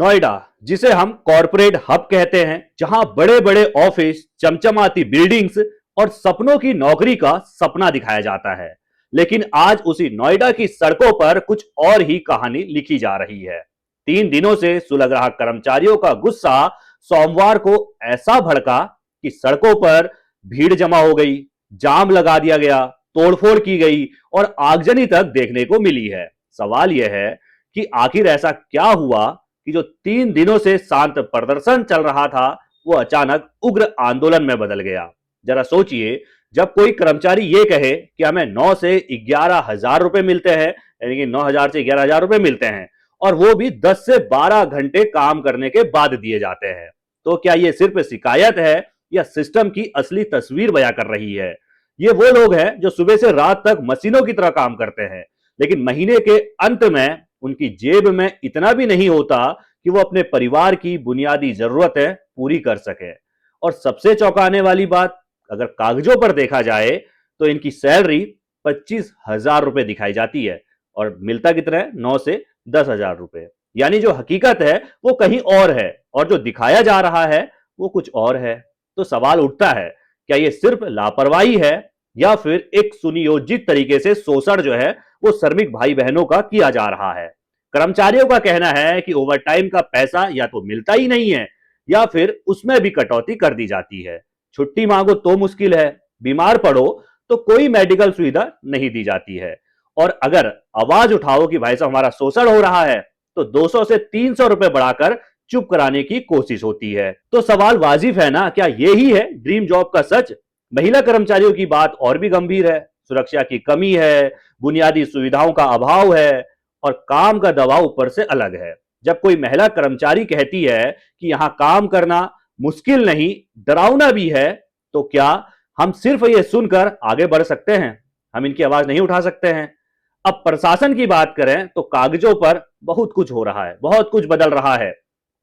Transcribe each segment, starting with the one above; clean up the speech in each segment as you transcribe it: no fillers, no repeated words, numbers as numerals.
नोएडा, जिसे हम corporate hub कहते हैं, जहां बड़े बड़े ऑफिस, चमचमाती बिल्डिंग्स और सपनों की नौकरी का सपना दिखाया जाता है। लेकिन आज उसी नोएडा की सड़कों पर कुछ और ही कहानी लिखी जा रही है। 3 दिनों से सुलग रहा कर्मचारियों का गुस्सा सोमवार को ऐसा भड़का कि सड़कों पर भीड़ जमा हो गई, जाम लगा दिया गया, तोड़फोड़ की गई और आगजनी तक देखने को मिली है। सवाल यह है कि आखिर ऐसा क्या हुआ कि जो 3 दिनों से शांत प्रदर्शन चल रहा था वो अचानक उग्र आंदोलन में बदल गया। जरा सोचिए, जब कोई कर्मचारी ये कहे कि हमें 9 से 11,000 रुपए मिलते हैं, यानी कि 9,000 से 11,000 रुपए मिलते हैं, और वो भी 10 से 12 घंटे काम करने के बाद दिए जाते हैं, तो क्या ये सिर्फ शिकायत है या सिस्टम की असली तस्वीर बयां कर रही है? ये वो लोग हैं जो सुबह से रात तक मशीनों की तरह काम करते हैं, लेकिन महीने के अंत में उनकी जेब में इतना भी नहीं होता कि वो अपने परिवार की बुनियादी जरूरतें पूरी कर सके। और सबसे चौंकाने वाली बात, अगर कागजों पर देखा जाए तो इनकी सैलरी 25,000 रुपए दिखाई जाती है और मिलता कितना है? 9 से 10,000 रुपए। यानी जो हकीकत है वो कहीं और है और जो दिखाया जा रहा है वो कुछ और है। तो सवाल उठता है, क्या ये सिर्फ लापरवाही है या फिर एक सुनियोजित तरीके से शोषण जो है वो श्रमिक भाई बहनों का किया जा रहा है? कर्मचारियों का कहना है कि ओवरटाइम का पैसा या तो मिलता ही नहीं है या फिर उसमें भी कटौती कर दी जाती है। छुट्टी मांगो तो मुश्किल है, बीमार पड़ो तो कोई मेडिकल सुविधा नहीं दी जाती है, और अगर आवाज उठाओ कि भाई साहब हमारा शोषण हो रहा है तो 200 से 300 रुपए बढ़ाकर चुप कराने की कोशिश होती है। तो सवाल वाजिब है ना, क्या यही है ड्रीम जॉब का सच? महिला कर्मचारियों की बात और भी गंभीर है। सुरक्षा की कमी है, बुनियादी सुविधाओं का अभाव है और काम का दबाव ऊपर से अलग है। जब कोई महिला कर्मचारी कहती है कि यहां काम करना मुश्किल नहीं, डरावना भी है, तो क्या हम सिर्फ ये सुनकर आगे बढ़ सकते हैं? हम इनकी आवाज नहीं उठा सकते हैं? अब प्रशासन की बात करें तो कागजों पर बहुत कुछ हो रहा है, बहुत कुछ बदल रहा है।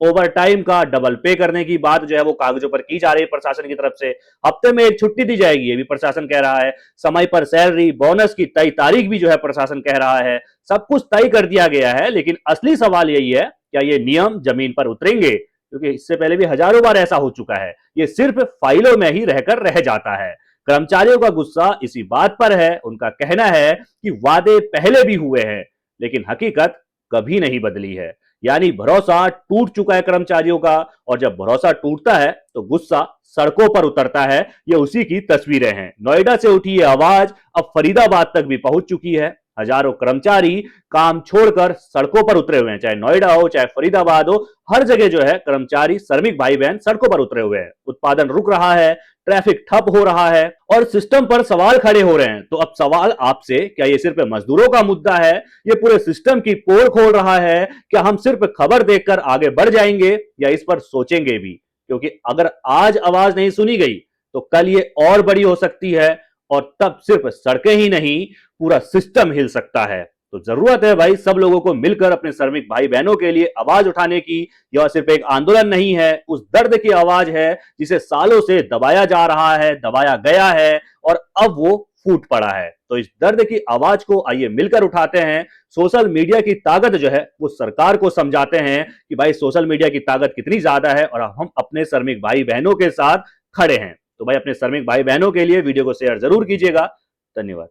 ओवर टाइम का डबल पे करने की बात जो है वो कागजों पर की जा रही है प्रशासन की तरफ से। हफ्ते में एक छुट्टी दी जाएगी, ये भी प्रशासन कह रहा है। समय पर सैलरी, बोनस की तय तारीख भी जो है प्रशासन कह रहा है। सब कुछ तय कर दिया गया है, लेकिन असली सवाल यही है, क्या ये नियम जमीन पर उतरेंगे? क्योंकि इससे पहले भी हजारों बार ऐसा हो चुका है, ये सिर्फ फाइलों में ही रहकर रह जाता है। कर्मचारियों का गुस्सा इसी बात पर है। उनका कहना है कि वादे पहले भी हुए हैं लेकिन हकीकत कभी नहीं बदली है। यानी भरोसा टूट चुका है कर्मचारियों का, और जब भरोसा टूटता है तो गुस्सा सड़कों पर उतरता है। ये उसी की तस्वीरें हैं। नोएडा से उठी ये आवाज अब फरीदाबाद तक भी पहुंच चुकी है। हजारों कर्मचारी काम छोड़कर सड़कों पर उतरे हुए हैं, चाहे नोएडा हो चाहे फरीदाबाद हो, हर जगह जो है कर्मचारी, श्रमिक भाई बहन सड़कों पर उतरे हुए हैं। उत्पादन रुक रहा है, ट्रैफिक ठप हो रहा है और सिस्टम पर सवाल खड़े हो रहे हैं। तो अब सवाल आपसे, क्या ये सिर्फ मजदूरों का मुद्दा है? ये पूरे सिस्टम की पोल खोल रहा है? क्या हम सिर्फ खबर देखकर आगे बढ़ जाएंगे या इस पर सोचेंगे भी? क्योंकि अगर आज आवाज नहीं सुनी गई तो कल ये और बड़ी हो सकती है, और तब सिर्फ सड़कें ही नहीं, पूरा सिस्टम हिल सकता है। तो जरूरत है भाई सब लोगों को मिलकर अपने श्रमिक भाई बहनों के लिए आवाज उठाने की। यह सिर्फ एक आंदोलन नहीं है, उस दर्द की आवाज है जिसे सालों से दबाया जा रहा है, दबाया गया है और अब वो फूट पड़ा है। तो इस दर्द की आवाज को आइए मिलकर उठाते हैं। सोशल मीडिया की ताकत जो है वो सरकार को समझाते हैं कि भाई सोशल मीडिया की ताकत कितनी ज्यादा है और हम अपने श्रमिक भाई बहनों के साथ खड़े हैं। तो भाई अपने श्रमिक भाई बहनों के लिए वीडियो को शेयर जरूर कीजिएगा। धन्यवाद।